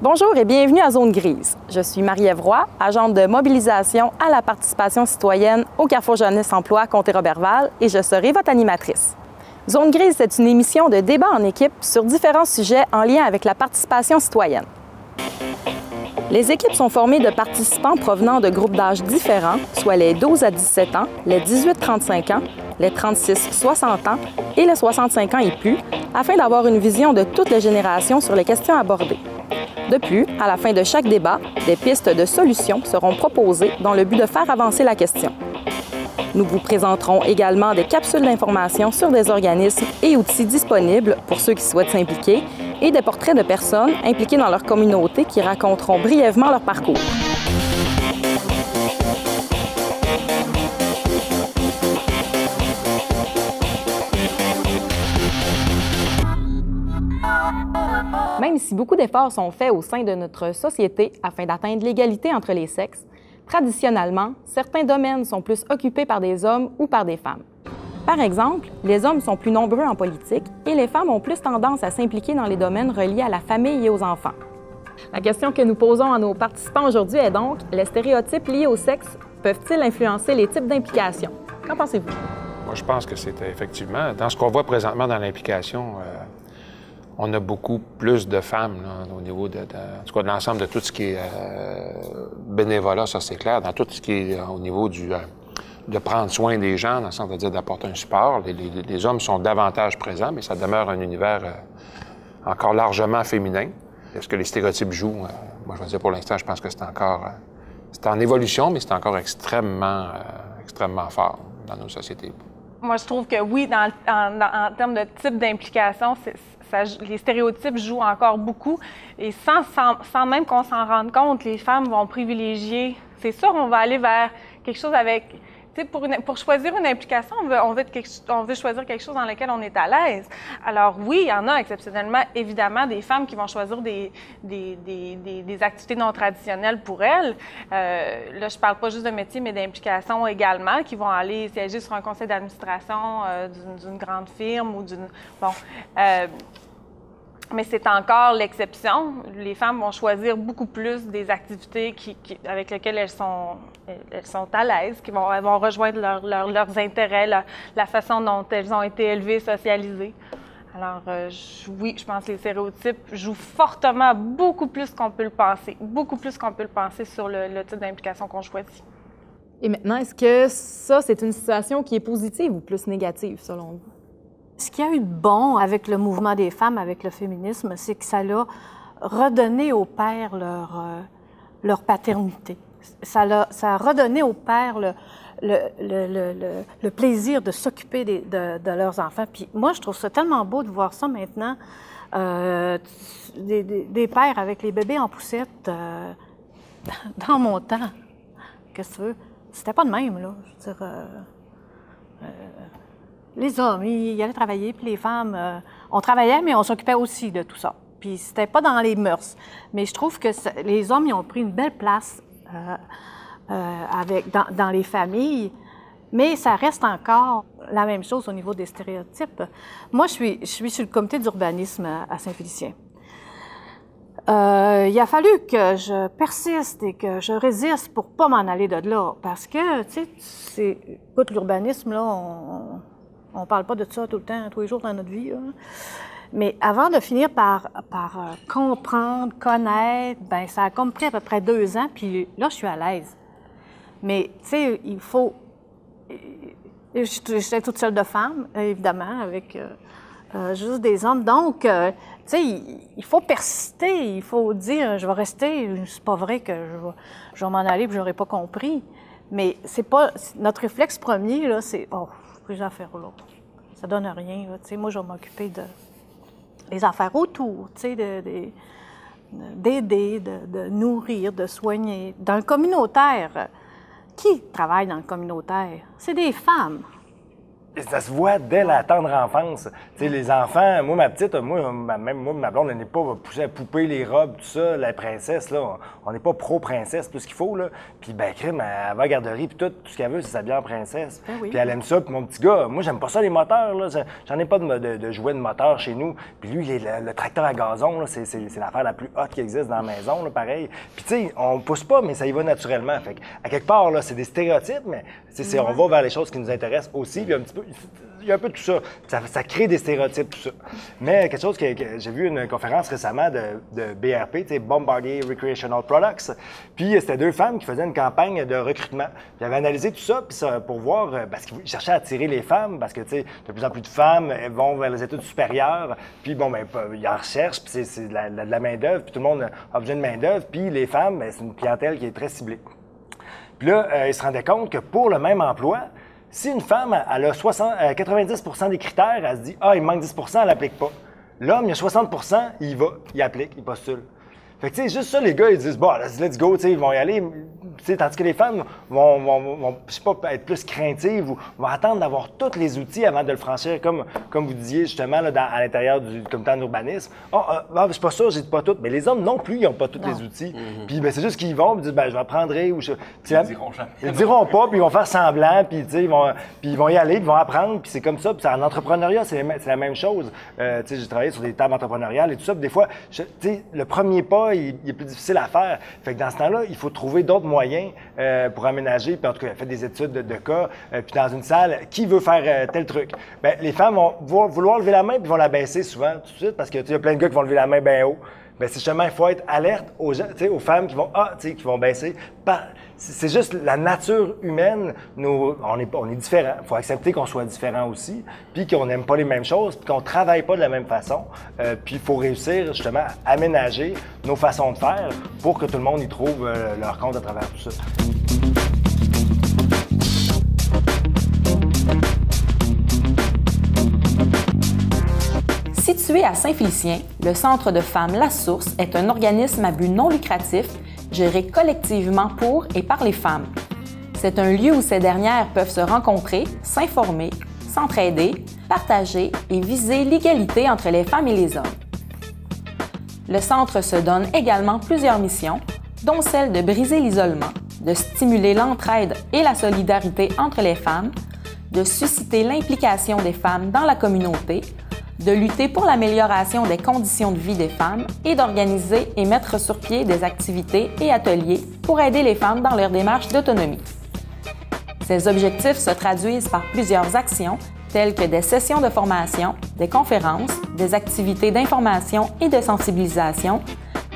Bonjour et bienvenue à Zone Grise. Je suis Marie-Ève Roy, agente de mobilisation à la participation citoyenne au Carrefour Jeunesse Emploi Comté-Roberval et je serai votre animatrice. Zone Grise, c'est une émission de débat en équipe sur différents sujets en lien avec la participation citoyenne. Les équipes sont formées de participants provenant de groupes d'âge différents, soit les 12 à 17 ans, les 18-35 ans, les 36-60 ans et les 65 ans et plus, afin d'avoir une vision de toutes les générations sur les questions abordées. De plus, à la fin de chaque débat, des pistes de solutions seront proposées dans le but de faire avancer la question. Nous vous présenterons également des capsules d'information sur des organismes et outils disponibles pour ceux qui souhaitent s'impliquer et des portraits de personnes impliquées dans leur communauté qui raconteront brièvement leur parcours. Même si beaucoup d'efforts sont faits au sein de notre société afin d'atteindre l'égalité entre les sexes, traditionnellement, certains domaines sont plus occupés par des hommes ou par des femmes. Par exemple, les hommes sont plus nombreux en politique et les femmes ont plus tendance à s'impliquer dans les domaines reliés à la famille et aux enfants. La question que nous posons à nos participants aujourd'hui est donc, les stéréotypes liés au sexe peuvent-ils influencer les types d'implication? Qu'en pensez-vous? Moi, je pense que c'est effectivement, dans ce qu'on voit présentement dans l'implication, on a beaucoup plus de femmes là, au niveau en tout cas, de l'ensemble de tout ce qui est bénévolat, ça c'est clair, dans tout ce qui est au niveau de prendre soin des gens, dans le sens de dire d'apporter un support. Les hommes sont davantage présents, mais ça demeure un univers encore largement féminin. Est-ce que les stéréotypes jouent? Moi, je veux dire, pour l'instant, je pense que c'est encore... c'est en évolution, mais c'est encore extrêmement fort dans nos sociétés. Moi, je trouve que oui, en termes de type d'implication, les stéréotypes jouent encore beaucoup. Et sans même qu'on s'en rende compte, les femmes vont privilégier. C'est sûr, on va aller vers quelque chose avec... Tu sais, pour choisir une implication, on veut choisir quelque chose dans lequel on est à l'aise. Alors oui, il y en a exceptionnellement, évidemment, des femmes qui vont choisir des activités non traditionnelles pour elles. Là, je parle pas juste de métier, mais d'implication également, qui vont aller siéger sur un conseil d'administration d'une grande firme ou d'une... Bon... mais c'est encore l'exception. Les femmes vont choisir beaucoup plus des activités avec lesquelles elles sont à l'aise, elles vont rejoindre leurs intérêts, la façon dont elles ont été élevées, socialisées. Alors, oui, je pense que les stéréotypes jouent fortement, beaucoup plus qu'on peut le penser, sur le type d'implication qu'on choisit. Et maintenant, est-ce que ça, c'est une situation qui est positive ou plus négative, selon vous? Ce qu'il y a eu de bon avec le mouvement des femmes, avec le féminisme, c'est que ça a redonné aux pères leur paternité. Ça a redonné aux pères le plaisir de s'occuper de leurs enfants. Puis moi, je trouve ça tellement beau de voir ça maintenant, des pères avec les bébés en poussette. Dans mon temps, qu'est-ce que tu veux? C'était pas de même, là. Je veux dire... les hommes, ils allaient travailler, puis les femmes, on travaillait, mais on s'occupait aussi de tout ça. Puis c'était pas dans les mœurs. Mais je trouve que les hommes, ils ont pris une belle place dans les familles, mais ça reste encore la même chose au niveau des stéréotypes. Moi, je suis sur le comité d'urbanisme à Saint-Félicien. Il a fallu que je persiste et que je résiste pour pas m'en aller de là, parce que, tu sais, écoute, l'urbanisme, là, on parle pas de ça tout le temps, tous les jours dans notre vie, là. Mais avant de finir par comprendre, connaître, bien, ça a comme pris à peu près 2 ans, puis là, je suis à l'aise. Mais, tu sais, il faut... J'étais toute seule de femme, évidemment, avec juste des hommes. Donc, tu sais, il faut persister, il faut dire, je vais rester, c'est pas vrai que je vais m'en aller et que je n'aurai pas compris. Mais c'est pas... Notre réflexe premier, là, c'est... Oh, les affaires là, ça donne rien. Tu sais, moi, je vais m'occuper des affaires autour, tu sais, d'aider, de nourrir, de soigner. Dans le communautaire, qui travaille dans le communautaire? C'est des femmes. Ça se voit dès la tendre enfance. Tu sais, les enfants, moi, ma petite, même moi, ma blonde, elle n'est pas poussée à pouper les robes, tout ça, la princesse, là. On n'est pas pro-princesse, tout ce qu'il faut, là. Puis, ben, crime, elle va à la garderie, puis tout ce qu'elle veut, c'est s'habiller en princesse. Ah oui. Puis, elle aime ça. Puis, mon petit gars, moi, j'aime pas ça, les moteurs, là. J'en ai pas de jouets de moteur chez nous. Puis, lui, le tracteur à gazon, là, c'est l'affaire la plus haute qui existe dans la maison, là, pareil. Puis, tu sais, on pousse pas, mais ça y va naturellement. Fait à quelque part, là, c'est des stéréotypes, mais on va vers les choses qui nous intéressent aussi. Puis, un petit peu, il y a un peu de tout ça. Ça crée des stéréotypes, tout ça. Mais quelque chose que j'ai vu une conférence récemment de BRP, tu sais, Bombardier Recreational Products. Puis c'était 2 femmes qui faisaient une campagne de recrutement. Puis ils avaient analysé tout ça, puis pour voir, parce qu'ils cherchaient à attirer les femmes, parce que, tu sais, de plus en plus de femmes vont vers les études supérieures. Puis bon, ben, ils en recherchent, puis c'est de la main-d'œuvre, puis tout le monde a besoin de main-d'œuvre. Puis les femmes, ben, c'est une clientèle qui est très ciblée. Puis là, ils se rendaient compte que pour le même emploi, si une femme, elle a 90 des critères, elle se dit « Ah, il me manque 10 elle n'applique pas. » L'homme, il a 60 il y va, il applique, il postule. Fait que, tu sais, juste ça, les gars, ils disent « Bon, let's go », tu sais, ils vont y aller. Tandis que les femmes vont je sais pas, être plus craintives ou vont attendre d'avoir tous les outils avant de le franchir, comme vous disiez justement là, à l'intérieur du comité en urbanisme. Je suis pas sûr, j'ai pas tout. Mais les hommes non plus, ils n'ont pas tous les outils. Puis ben, c'est juste qu'ils vont, ils disent, ben, je l'apprendrai. Ils diront jamais. Ils diront pas, puis ils vont faire semblant, puis ils vont y aller, puis ils vont apprendre, puis c'est comme ça. Puis en entrepreneuriat, c'est la même chose. J'ai travaillé sur des tables entrepreneuriales et tout ça, puis des fois, le premier pas, il est plus difficile à faire. Fait que dans ce temps-là, il faut trouver d'autres moyens pour aménager, puis en tout cas, fait des études de cas, puis dans une salle, qui veut faire tel truc? Bien, les femmes vont vouloir lever la main, puis vont la baisser souvent tout de suite, parce que il y a plein de gars qui vont lever la main bien haut. Bien, c'est justement, il faut être alerte aux femmes qui vont baisser. C'est juste la nature humaine, on est différents. Il faut accepter qu'on soit différents aussi, puis qu'on n'aime pas les mêmes choses, puis qu'on ne travaille pas de la même façon. Puis il faut réussir justement à aménager nos façons de faire pour que tout le monde y trouve leur compte à travers tout ça. Situé à Saint-Félicien, le Centre de femmes La Source est un organisme à but non lucratif géré collectivement pour et par les femmes. C'est un lieu où ces dernières peuvent se rencontrer, s'informer, s'entraider, partager et viser l'égalité entre les femmes et les hommes. Le Centre se donne également plusieurs missions, dont celle de briser l'isolement, de stimuler l'entraide et la solidarité entre les femmes, de susciter l'implication des femmes dans la communauté, de lutter pour l'amélioration des conditions de vie des femmes et d'organiser et mettre sur pied des activités et ateliers pour aider les femmes dans leur démarche d'autonomie. Ces objectifs se traduisent par plusieurs actions telles que des sessions de formation, des conférences, des activités d'information et de sensibilisation,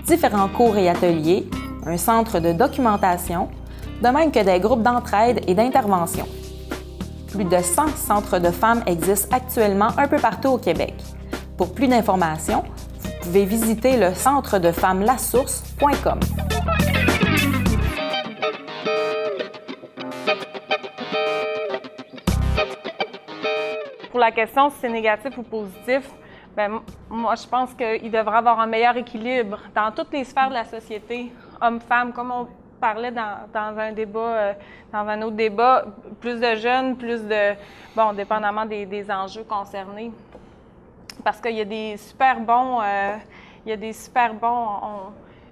différents cours et ateliers, un centre de documentation, de même que des groupes d'entraide et d'intervention. Plus de 100 centres de femmes existent actuellement un peu partout au Québec. Pour plus d'informations, vous pouvez visiter le centre de femmes lasource.com. Pour la question si c'est négatif ou positif, bien, moi, je pense qu'il devrait avoir un meilleur équilibre dans toutes les sphères de la société, hommes-femmes, comme on parlait dans un débat, dans un autre débat, plus de jeunes, plus de, bon, dépendamment des enjeux concernés. Parce qu'il y a des super bons,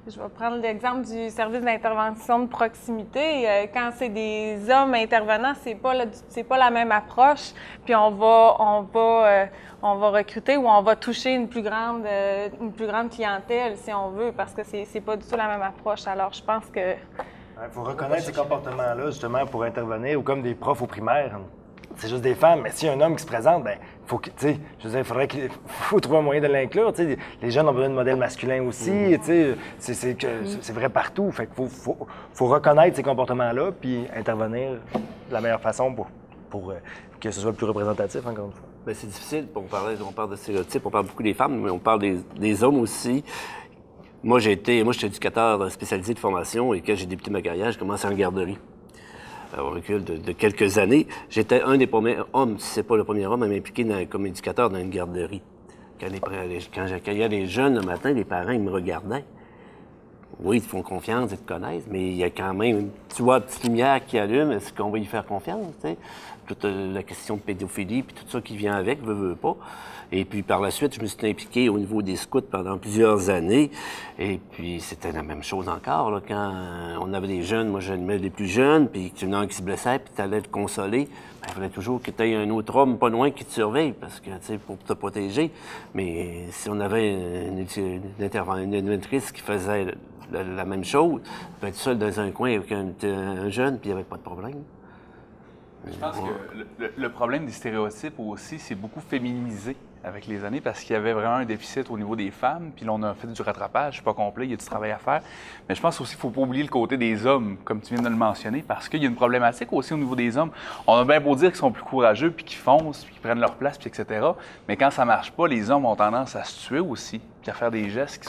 je vais prendre l'exemple du service d'intervention de proximité. Quand c'est des hommes intervenants, c'est pas la même approche. Puis on va recruter ou on va toucher une plus grande clientèle, si on veut, parce que c'est pas du tout la même approche. Alors, je pense que... Il faut reconnaître ces comportements-là, justement, pour intervenir, ou comme des profs au primaire. C'est juste des femmes, mais s'il y a un homme qui se présente, bien, faut que, tu sais, je veux dire, faut trouver un moyen de l'inclure, tu sais. Les jeunes ont besoin de modèles masculins aussi, tu sais, c'est vrai partout. Fait qu'il faut reconnaître ces comportements-là, puis intervenir de la meilleure façon pour que ce soit le plus représentatif, encore une fois. Bien, c'est difficile, on parle de stéréotypes, on parle beaucoup des femmes, mais on parle des hommes aussi. Moi, j'étais éducateur spécialisé de formation, et quand j'ai débuté ma carrière, j'ai commencé en garderie. Au recul de quelques années, j'étais un des premiers hommes, si c'est pas le premier homme, à m'impliquer comme éducateur dans une garderie. Quand j'accueillais les jeunes le matin, les parents, ils me regardaient. Oui, ils te font confiance, ils te connaissent, mais il y a quand même, tu vois, une petite lumière qui allume, est-ce qu'on va y faire confiance, tu sais? toute la question de pédophilie, puis tout ça qui vient avec, veut pas. Et puis par la suite, je me suis impliqué au niveau des scouts pendant plusieurs années. Et puis c'était la même chose encore, là, quand on avait des jeunes, moi j'animais les plus jeunes, puis qu'il y en a un qui se blessait, puis tu allais le consoler. Ben, il fallait toujours que tu aies un autre homme pas loin qui te surveille, parce que, tu sais, pour te protéger. Mais si on avait une animatrice qui faisait la même chose, tu peux être seul dans un coin avec un jeune, puis il n'y avait pas de problème. Je pense que le problème des stéréotypes aussi, c'est beaucoup féminisé avec les années parce qu'il y avait vraiment un déficit au niveau des femmes. Puis là, on a fait du rattrapage, c'est pas complet, il y a du travail à faire. Mais je pense aussi qu'il ne faut pas oublier le côté des hommes, comme tu viens de le mentionner, parce qu'il y a une problématique aussi au niveau des hommes. On a bien beau dire qu'ils sont plus courageux, puis qu'ils foncent, puis qu'ils prennent leur place, puis etc. Mais quand ça marche pas, les hommes ont tendance à se tuer aussi, puis à faire des gestes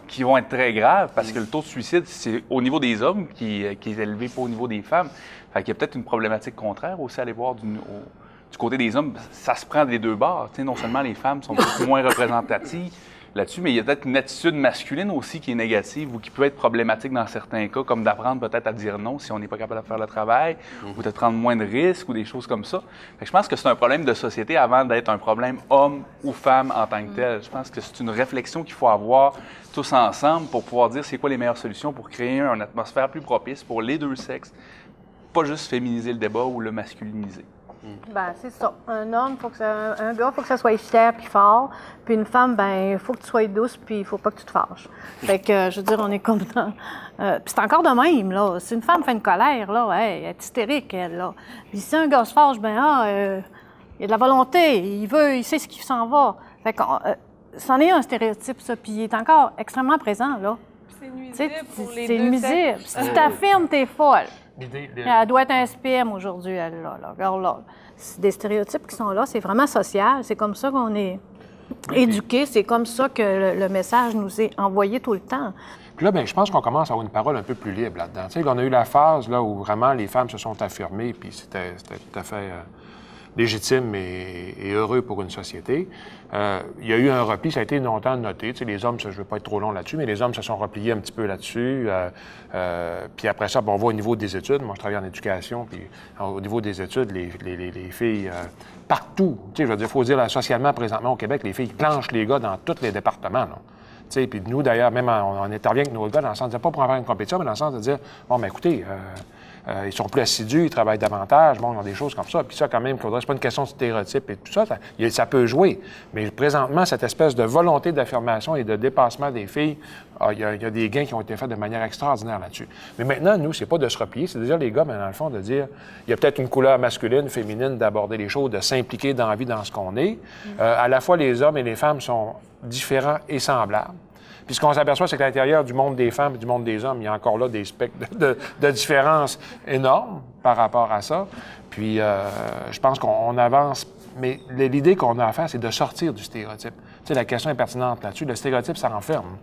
qui vont être très graves, parce que le taux de suicide, c'est au niveau des hommes qui est élevé, pas au niveau des femmes. Fait qu'il y a peut-être une problématique contraire aussi à aller voir du côté des hommes. Ça se prend des deux bords. Tu sais, non seulement les femmes sont beaucoup moins représentatives là-dessus, mais il y a peut-être une attitude masculine aussi qui est négative ou qui peut être problématique dans certains cas, comme d'apprendre peut-être à dire non si on n'est pas capable de faire le travail, ou de prendre moins de risques ou des choses comme ça. Fait que je pense que c'est un problème de société avant d'être un problème homme ou femme en tant que tel. Je pense que c'est une réflexion qu'il faut avoir tous ensemble pour pouvoir dire c'est quoi les meilleures solutions pour créer une atmosphère plus propice pour les deux sexes, pas juste féminiser le débat ou le masculiniser. Ben c'est ça. Un homme, un gars, il faut que ça soit fier puis fort. Puis une femme, ben il faut que tu sois douce puis il faut pas que tu te fâches. Fait que, je veux dire, on est comme dans... puis c'est encore de même, là. Si une femme fait une colère, là, elle est hystérique, elle, là. Puis si un gars se fâche, ben il y a de la volonté, il sait ce qui s'en va. Fait que c'en est un stéréotype, ça, puis il est encore extrêmement présent, là. C'est nuisible pour les C'est deux nuisible. sexes. Si tu t'affirmes, t'es folle. L'idée, Elle doit être un SPM aujourd'hui, elle, là. Regarde là. C'est des stéréotypes qui sont là, c'est vraiment social. C'est comme ça qu'on est éduqués, c'est comme ça que le message nous est envoyé tout le temps. Puis là, bien, je pense qu'on commence à avoir une parole un peu plus libre là-dedans. Tu sais, on a eu la phase là, où vraiment les femmes se sont affirmées, puis c'était tout à fait légitime et heureux pour une société. Il y a eu un repli, ça a été longtemps noté. Tu sais, les hommes, je ne veux pas être trop long là-dessus, mais les hommes se sont repliés un petit peu là-dessus. Puis après ça, bon, on va au niveau des études. Moi, je travaille en éducation, puis au niveau des études, les filles, partout, tu sais, je veux dire, il faut dire, socialement, présentement, au Québec, les filles planchent les gars dans tous les départements, là. Puis nous, d'ailleurs, même on intervient avec nos gars dans le sens de pas pour en faire une compétition, mais dans le sens de dire, bon, ben écoutez, ils sont plus assidus, ils travaillent davantage, bon, ils ont des choses comme ça. Puis ça, quand même, c'est pas une question de stéréotype et tout ça, ça peut jouer. Mais présentement, cette espèce de volonté d'affirmation et de dépassement des filles, il y a des gains qui ont été faits de manière extraordinaire là-dessus. Mais maintenant, nous, c'est pas de se replier, c'est de dire, les gars, mais dans le fond, de dire, il y a peut-être une couleur masculine, féminine, d'aborder les choses, de s'impliquer dans la vie, dans ce qu'on est. À la fois, les hommes et les femmes sont différents et semblables. Puis ce qu'on s'aperçoit, c'est qu'à l'intérieur du monde des femmes et du monde des hommes, il y a encore là des spectres de différences énormes par rapport à ça. Puis je pense qu'on avance, mais l'idée qu'on a à faire, c'est de sortir du stéréotype. Tu sais, la question est pertinente là-dessus. Le stéréotype, ça renferme.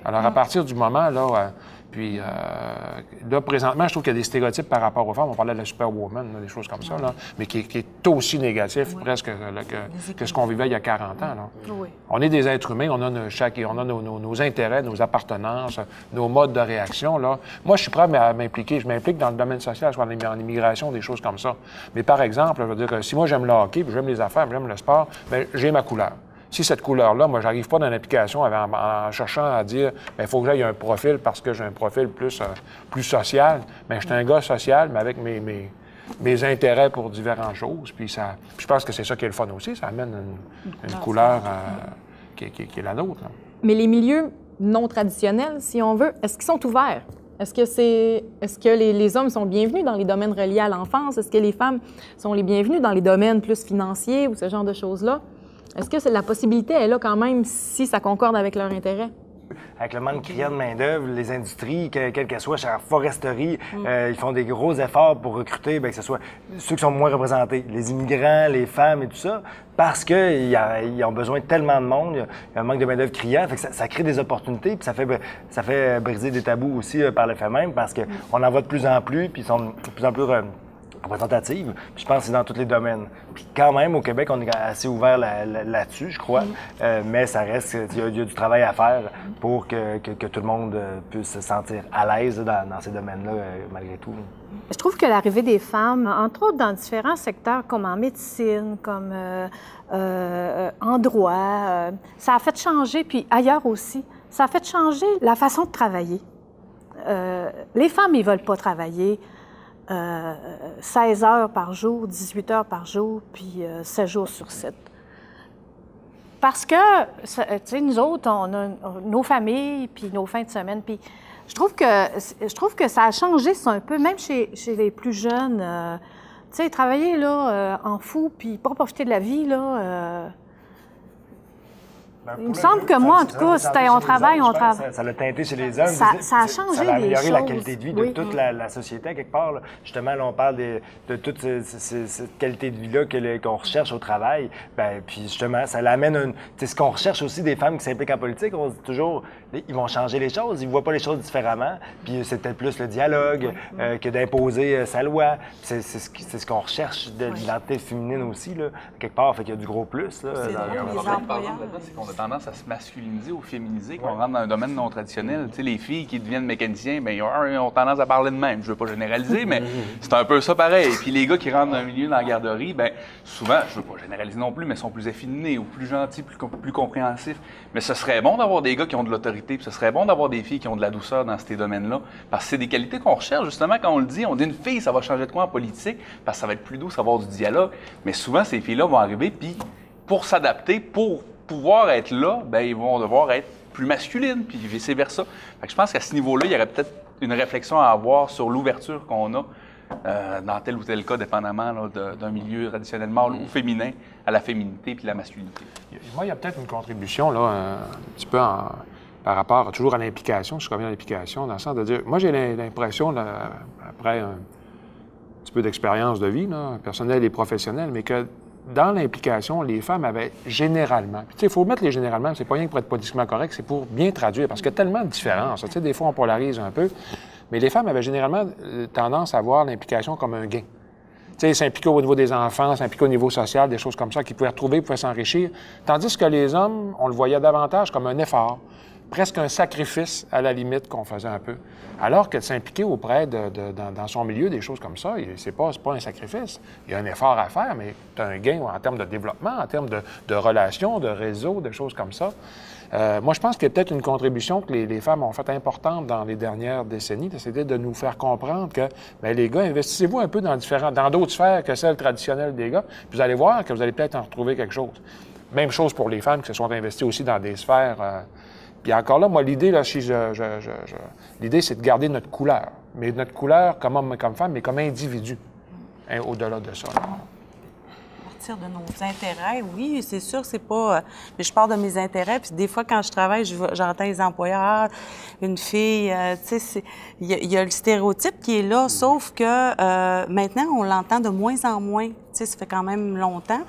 Alors, à partir du moment, là, puis là, présentement, je trouve qu'il y a des stéréotypes par rapport aux femmes. On parlait de la superwoman, là, des choses comme ça, là, mais qui est aussi négatif presque que ce qu'on vivait il y a 40 ans. Là. Oui. On est des êtres humains, on a nos intérêts, nos appartenances, nos modes de réaction. Là. Moi, je suis prêt à m'impliquer. Je m'implique dans le domaine social, je suis en immigration, des choses comme ça. Mais par exemple, je veux dire que si moi, j'aime le hockey, puis j'aime les affaires, puis j'aime le sport, bien, j'ai ma couleur. Si cette couleur-là, moi, j'arrive pas dans l'application en cherchant à dire il faut que j'aille un profil parce que j'ai un profil plus social, bien, je suis un gars social, mais avec mes intérêts pour différentes choses. Puis je pense que c'est ça qui est le fun aussi, ça amène une couleur qui est la nôtre. Là. Mais les milieux non traditionnels, si on veut, est-ce qu'ils sont ouverts? Est-ce que les hommes sont bienvenus dans les domaines reliés à l'enfance? Est-ce que les femmes sont les bienvenues dans les domaines plus financiers ou ce genre de choses-là? Est-ce que la possibilité est là quand même si ça concorde avec leur intérêt? Avec le manque criant de main-d'œuvre, les industries, quelles qu'elles soient, chez la foresterie, ils font des gros efforts pour recruter, bien, que ce soit ceux qui sont moins représentés, les immigrants, les femmes et tout ça, parce qu'ils ont besoin de tellement de monde, il y a un manque de main-d'œuvre criant, fait que ça crée des opportunités, puis ça fait briser des tabous aussi par le fait même, parce qu'on en voit de plus en plus, puis ils sont de plus en plus représentative. Puis je pense que c'est dans tous les domaines. Puis quand même, au Québec, on est assez ouvert là-dessus, je crois. Mais ça reste, il y a du travail à faire pour que tout le monde puisse se sentir à l'aise dans ces domaines-là, malgré tout. Je trouve que l'arrivée des femmes, entre autres dans différents secteurs comme en médecine, comme en droit, ça a fait changer, puis ailleurs aussi, ça a fait changer la façon de travailler. Les femmes, ils ne veulent pas travailler 16 heures par jour, 18 heures par jour, puis 7 jours sur 7. Parce que, tu sais, nous autres, on a nos familles, puis nos fins de semaine, puis je trouve que ça a changé ça un peu, même chez les plus jeunes. Tu sais, travailler là, en fou, puis pas profiter de la vie, là... il me semble que moi, en tout cas, c'était on travaille. Ça l'a teinté chez les hommes. Ça a changé les choses. Ça a amélioré la qualité de vie de toute la société, quelque part. Là. Justement, là, on parle de toute cette qualité de vie-là qu'on recherche au travail. Bien, puis justement, ça l'amène ce qu'on recherche aussi des femmes qui s'impliquent en politique. On se dit toujours, ils vont changer les choses, ils ne voient pas les choses différemment. Puis c'est peut-être plus le dialogue que d'imposer sa loi. C'est ce qu'on recherche de l'identité féminine aussi, là, quelque part. Fait qu'il y a du gros plus. Là, c'est qu'on a tendance à se masculiniser ou féminiser quand on rentre dans un domaine non traditionnel. Tu sais, les filles qui deviennent mécaniciens, bien, ils ont tendance à parler de même. Je veux pas généraliser, mais c'est un peu ça pareil. Puis les gars qui rentrent dans un milieu dans la garderie, bien, souvent, je veux pas généraliser non plus, mais sont plus affinés ou plus gentils, plus compréhensifs. Mais ce serait bon d'avoir des gars qui ont de l'autorité, puis ce serait bon d'avoir des filles qui ont de la douceur dans ces domaines-là. Parce que c'est des qualités qu'on recherche, justement, quand on le dit. On dit une fille, ça va changer de quoi en politique, parce que ça va être plus doux, ça va avoir du dialogue. Mais souvent, ces filles-là vont arriver, puis pour s'adapter, pour pouvoir être là, bien, ils vont devoir être plus masculines, puis vice-versa. Fait que je pense qu'à ce niveau-là, il y aurait peut-être une réflexion à avoir sur l'ouverture qu'on a dans tel ou tel cas, dépendamment là, d'un milieu traditionnel mâle ou féminin, à la féminité puis la masculinité. Moi, il y a peut-être une contribution, là, un petit peu par rapport toujours à l'implication, je reviens à l'implication, dans le sens de dire, moi, j'ai l'impression, là, après un petit peu d'expérience de vie, là, personnelle et professionnelle, mais que dans l'implication, les femmes avaient généralement, puis tu sais, il faut mettre les généralement, c'est pas rien pour être politiquement correct, c'est pour bien traduire, parce qu'il y a tellement de différences. Tu sais, des fois, on polarise un peu, mais les femmes avaient généralement tendance à voir l'implication comme un gain. Tu sais, s'impliquer au niveau des enfants, s'impliquer au niveau social, des choses comme ça, qu'ils pouvaient retrouver, pouvaient s'enrichir. Tandis que les hommes, on le voyait davantage comme un effort, presque un sacrifice à la limite qu'on faisait un peu. Alors que de s'impliquer auprès dans son milieu, des choses comme ça, c'est pas un sacrifice. Il y a un effort à faire, mais tu as un gain en termes de développement, en termes de relations, de réseaux, de choses comme ça. Moi, je pense qu'il y a peut-être une contribution que les femmes ont faite importante dans les dernières décennies, c'était de nous faire comprendre que, bien, les gars, investissez-vous un peu dans d'autres sphères que celles traditionnelles des gars, puis vous allez voir que vous allez peut-être en retrouver quelque chose. Même chose pour les femmes qui se sont investies aussi dans des sphères... Puis encore là, moi, l'idée, là, l'idée, c'est de garder notre couleur. Mais notre couleur comme homme et comme femme, mais comme individu, hein, au-delà de ça. À partir de nos intérêts, oui, c'est sûr, c'est pas... mais je pars de mes intérêts, puis des fois, quand je travaille, j'entends les employeurs, ah, une fille, tu sais, il y a le stéréotype qui est là, sauf que maintenant, on l'entend de moins en moins. Tu sais, ça fait quand même longtemps.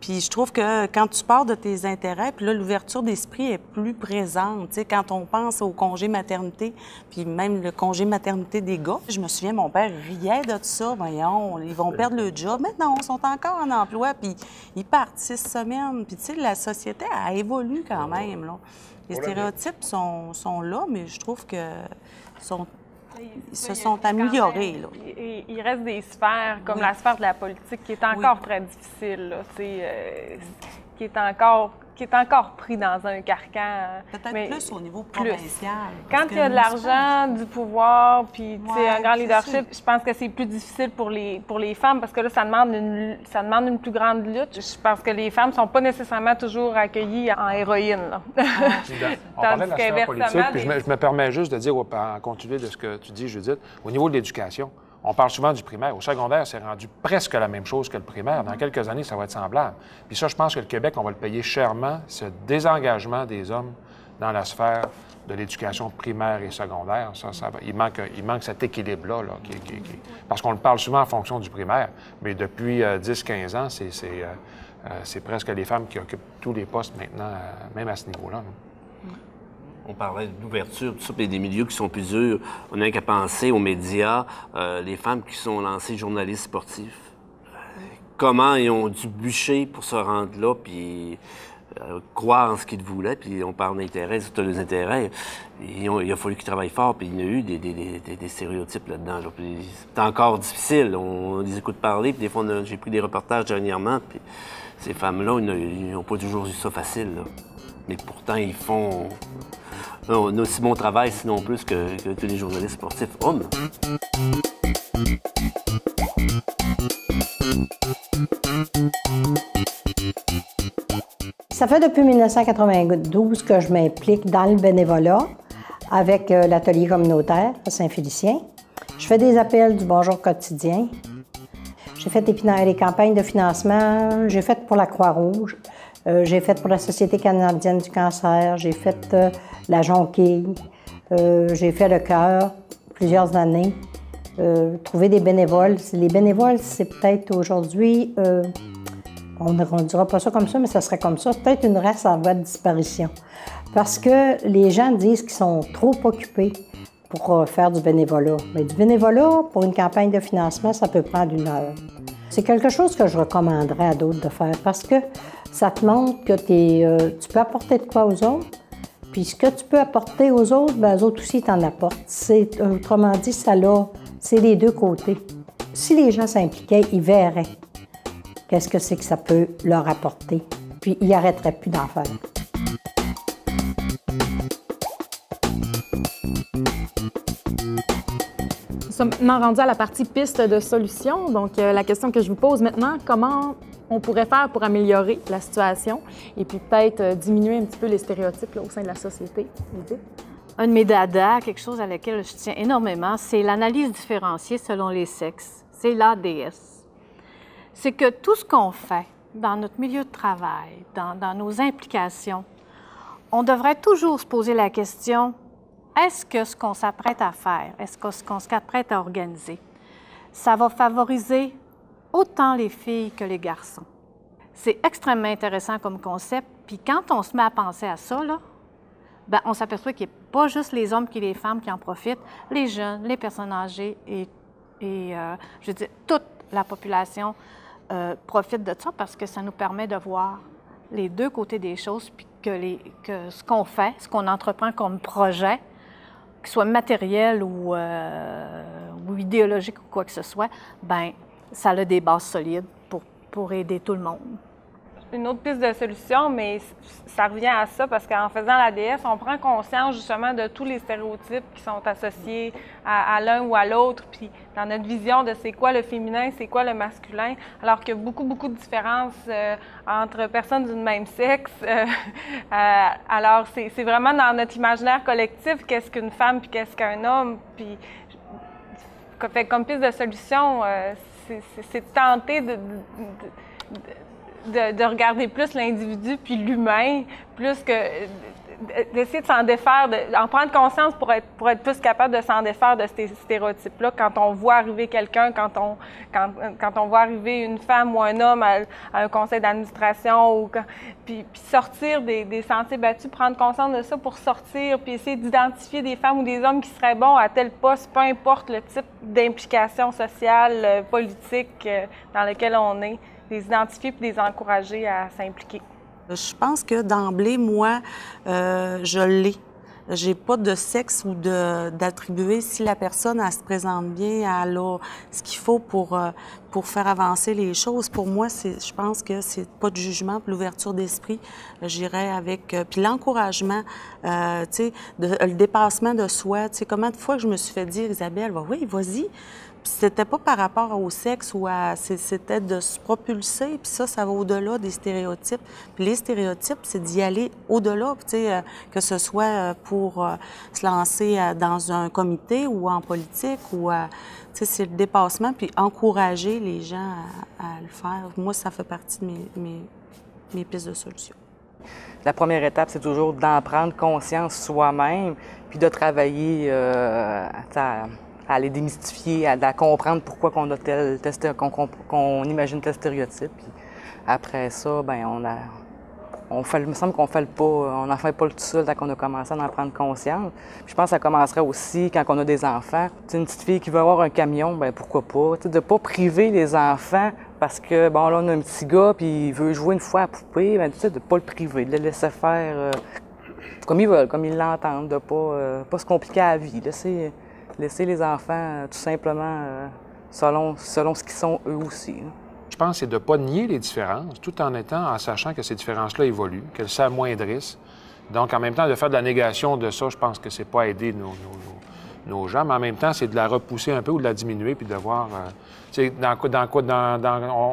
Puis je trouve que quand tu pars de tes intérêts, puis là, l'ouverture d'esprit est plus présente. Tu sais, quand on pense au congé maternité, puis même le congé maternité des gars, je me souviens, mon père riait de ça. Voyons, ils vont perdre le job. Maintenant, ils sont encore en emploi, puis ils partent 6 semaines. Puis tu sais, la société, elle évolue quand même, là. Les stéréotypes sont là, mais je trouve que ils se sont améliorés. Là. Il reste des sphères, comme la sphère de la politique, qui est encore très difficile, là, qui est encore pris dans un carcan. Peut-être plus au niveau provincial. Quand il y a de l'argent, du pouvoir, puis un grand leadership, je pense que c'est plus difficile pour les femmes parce que là, ça demande une plus grande lutte. Je pense que les femmes ne sont pas nécessairement toujours accueillies en héroïne. Là. On parlait de la sphère politique, puis je me permets juste de dire, en continuer de ce que tu dis, Judith, au niveau de l'éducation, on parle souvent du primaire. Au secondaire, c'est rendu presque la même chose que le primaire. Dans quelques années, ça va être semblable. Puis ça, je pense que le Québec, on va le payer chèrement, ce désengagement des hommes dans la sphère de l'éducation primaire et secondaire. Il manque cet équilibre-là. Là, parce qu'on le parle souvent en fonction du primaire, mais depuis 10-15 ans, c'est presque les femmes qui occupent tous les postes maintenant, même à ce niveau-là. on parlait d'ouverture, tout ça, puis des milieux qui sont plus durs. On n'a qu'à penser aux médias, les femmes qui sont lancées journalistes sportifs. Comment ils ont dû bûcher pour se rendre là, puis croire en ce qu'ils voulaient, puis on parle d'intérêts, c'est tous les intérêts. Il a fallu qu'ils travaillent fort, puis il y en a eu des stéréotypes là-dedans. Là. C'est encore difficile. On les écoute parler, puis des fois, j'ai pris des reportages dernièrement, puis ces femmes-là, ils n'ont pas toujours eu ça facile. Là. Mais pourtant, ils font un aussi bon travail, sinon plus que tous les journalistes sportifs hommes. Ça fait depuis 1992 que je m'implique dans le bénévolat avec l'atelier communautaire à Saint-Félicien. Je fais des appels du Bonjour quotidien. J'ai fait des campagnes de financement, j'ai fait pour la Croix-Rouge, j'ai fait pour la Société canadienne du cancer, j'ai fait la Jonquille, j'ai fait le Cœur plusieurs années. Trouver des bénévoles. Les bénévoles, c'est peut-être aujourd'hui, on ne dira pas ça comme ça, mais ça serait comme ça, peut-être une race en voie de disparition. Parce que les gens disent qu'ils sont trop occupés pour faire du bénévolat. Mais du bénévolat, pour une campagne de financement, ça peut prendre 1 heure. C'est quelque chose que je recommanderais à d'autres de faire parce que ça te montre que tu peux apporter de quoi aux autres. Puis ce que tu peux apporter aux autres, bien, eux autres aussi t'en apportent. Autrement dit, c'est les deux côtés. Si les gens s'impliquaient, ils verraient qu'est-ce que c'est que ça peut leur apporter. Puis ils n'arrêteraient plus d'en faire. Nous sommes maintenant rendus à la partie piste de solutions. Donc, la question que je vous pose maintenant, comment on pourrait faire pour améliorer la situation et puis peut-être diminuer un petit peu les stéréotypes là, au sein de la société? Edith? Un de mes dadas, quelque chose à laquelle je tiens énormément, c'est l'analyse différenciée selon les sexes. C'est l'ADS. C'est que tout ce qu'on fait dans notre milieu de travail, dans nos implications, on devrait toujours se poser la question, est-ce que ce qu'on s'apprête à faire, est-ce que ce qu'on s'apprête à organiser, ça va favoriser autant les filles que les garçons? C'est extrêmement intéressant comme concept, puis quand on se met à penser à ça, là, bien, on s'aperçoit qu'il n'y a pas juste les hommes et les femmes qui en profitent, les jeunes, les personnes âgées et je veux dire, toute la population profite de ça parce que ça nous permet de voir les deux côtés des choses, puis que ce qu'on fait, ce qu'on entreprend comme projet, qu'il soit matériel ou idéologique ou quoi que ce soit, bien, ça a des bases solides pour aider tout le monde. Une autre piste de solution, mais ça revient à ça parce qu'en faisant l'ADS, on prend conscience justement de tous les stéréotypes qui sont associés à l'un ou à l'autre, puis dans notre vision de c'est quoi le féminin, c'est quoi le masculin, alors qu'il y a beaucoup, beaucoup de différences entre personnes du même sexe. Alors, c'est vraiment dans notre imaginaire collectif qu'est-ce qu'une femme puis qu'est-ce qu'un homme. Puis, comme piste de solution, c'est de tenter de regarder plus l'individu puis l'humain, plus que d'essayer de s'en défaire, d'en prendre conscience pour être plus capable de s'en défaire de ces stéréotypes-là quand on voit arriver quelqu'un, quand on voit arriver une femme ou un homme à un conseil d'administration, puis sortir des sentiers battus, prendre conscience de ça pour sortir, puis essayer d'identifier des femmes ou des hommes qui seraient bons à tel poste, peu importe le type d'implication sociale, politique dans lequel on est. Les identifier puis les encourager à s'impliquer. Je pense que d'emblée, moi, je l'ai. J'ai pas de sexe ou d'attribuer. Si la personne, elle se présente bien, elle a ce qu'il faut pour faire avancer les choses. Pour moi, je pense que c'est pas de jugement, puis l'ouverture d'esprit. J'irais avec... puis l'encouragement, tu sais, le dépassement de soi. Tu sais, combien de fois que je me suis fait dire, Isabelle, oui, vas-y. Puis c'était pas par rapport au sexe ou c'était de se propulser, puis ça va au-delà des stéréotypes. Puis les stéréotypes, c'est d'y aller au-delà, tu sais, que ce soit pour se lancer dans un comité ou en politique ou tu sais, c'est le dépassement, puis encourager les gens à le faire. Moi, ça fait partie de mes pistes de solution. La première étape, c'est toujours d'en prendre conscience soi-même, puis de travailler à les démystifier, à comprendre pourquoi qu'on imagine tel stéréotype. Puis après ça, bien, il me semble qu'on fait le pas, on n'en fait pas tout seul quand on a commencé à en prendre conscience. Puis je pense que ça commencerait aussi quand on a des enfants. T'sais, une petite fille qui veut avoir un camion, bien pourquoi pas? T'sais, de ne pas priver les enfants parce que, bon, là, on a un petit gars puis il veut jouer une fois à poupée, bien, de ne pas le priver, de le laisser faire comme ils veulent, comme ils l'entendent, de ne pas se compliquer à la vie. Laisser les enfants tout simplement selon ce qu'ils sont eux aussi. Là. Je pense que c'est de ne pas nier les différences, tout en sachant que ces différences-là évoluent, qu'elles s'amoindrissent. Donc, en même temps, de faire de la négation de ça, je pense que c'est pas aider nos gens, mais en même temps, c'est de la repousser un peu ou de la diminuer, puis de voir... il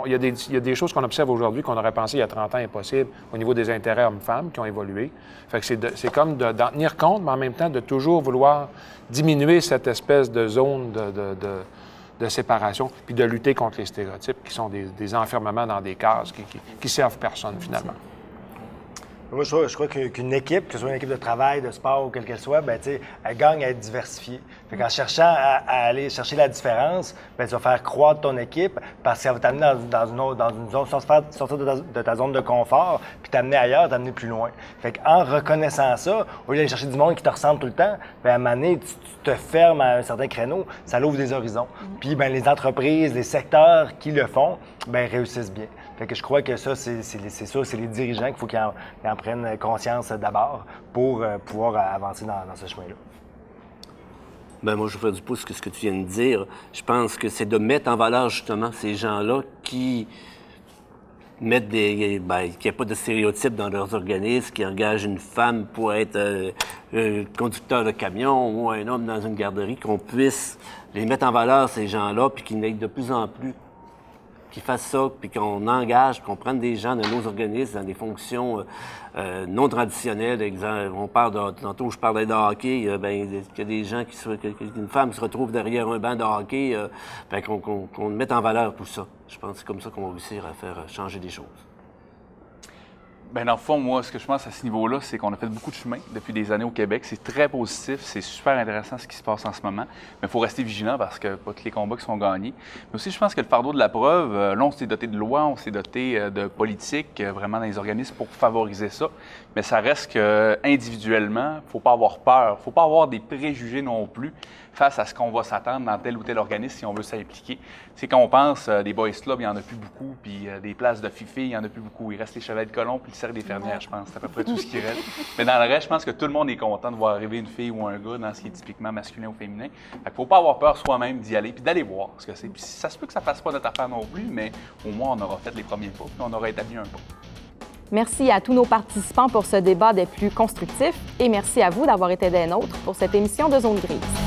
y a des choses qu'on observe aujourd'hui qu'on aurait pensé il y a 30 ans impossibles au niveau des intérêts hommes-femmes qui ont évolué. Fait que c'est comme d'en tenir compte, mais en même temps de toujours vouloir diminuer cette espèce de zone de séparation, puis de lutter contre les stéréotypes qui sont des enfermements dans des cases qui servent personne, finalement. Moi, je crois qu'une équipe, que ce soit une équipe de travail, de sport ou quelle qu'elle soit, bien, elle gagne à être diversifiée. Fait qu'en cherchant à aller chercher la différence, bien, tu vas faire croître ton équipe parce que ça va t'amener dans une zone, sortir de ta zone de confort, puis t'amener ailleurs, t'amener plus loin. Fait qu'en reconnaissant ça, au lieu d'aller chercher du monde qui te ressemble tout le temps, bien, à un moment donné, tu te fermes à un certain créneau, ça l'ouvre des horizons. Puis bien, les entreprises, les secteurs qui le font, bien, réussissent bien. Fait que je crois que ça, c'est les dirigeants qu'il faut qu'ils en prennent conscience d'abord pour pouvoir avancer dans ce chemin-là. Bien, moi, je ferai du pouce que ce que tu viens de dire. Je pense que c'est de mettre en valeur, justement, ces gens-là qui mettent qu'il n'y a pas de stéréotypes dans leurs organismes, qui engagent une femme pour être conducteur de camion ou un homme dans une garderie, qu'on puisse les mettre en valeur, ces gens-là, puis qu'ils n'aient de plus en plus qui fassent ça, puis qu'on engage, qu'on prenne des gens de nos organismes dans des fonctions non traditionnelles. Exemple, tantôt, je parlais de hockey, il y a des gens qu'une femme se retrouve derrière un banc de hockey, qu'on mette en valeur tout ça. Je pense que c'est comme ça qu'on va réussir à faire changer des choses. Bien, dans le fond, moi, ce que je pense à ce niveau-là, c'est qu'on a fait beaucoup de chemin depuis des années au Québec. C'est très positif, c'est super intéressant ce qui se passe en ce moment. Mais il faut rester vigilant parce que pas tous les combats qui sont gagnés. Mais aussi, je pense que le fardeau de la preuve, là, on s'est doté de lois, on s'est doté de politiques vraiment dans les organismes pour favoriser ça. Mais ça reste qu'individuellement, il ne faut pas avoir peur. Il ne faut pas avoir des préjugés non plus face à ce qu'on va s'attendre dans tel ou tel organisme si on veut s'impliquer. C'est quand on pense des boys clubs, il n'y en a plus beaucoup, puis des places de fifis, il n'y en a plus beaucoup. Il reste les Chevaliers de Colomb puis le Cercle des Fermières, je pense. C'est à peu près tout ce qui reste. Mais dans le reste, je pense que tout le monde est content de voir arriver une fille ou un gars dans ce qui est typiquement masculin ou féminin. Fait qu'il ne faut pas avoir peur soi-même d'y aller puis d'aller voir ce que c'est. Puis ça se peut que ça ne fasse pas notre affaire non plus, mais au moins on aura fait les premiers pas puis on aura établi un pas. Merci à tous nos participants pour ce débat des plus constructifs et merci à vous d'avoir été des nôtres pour cette émission de Zone Grise.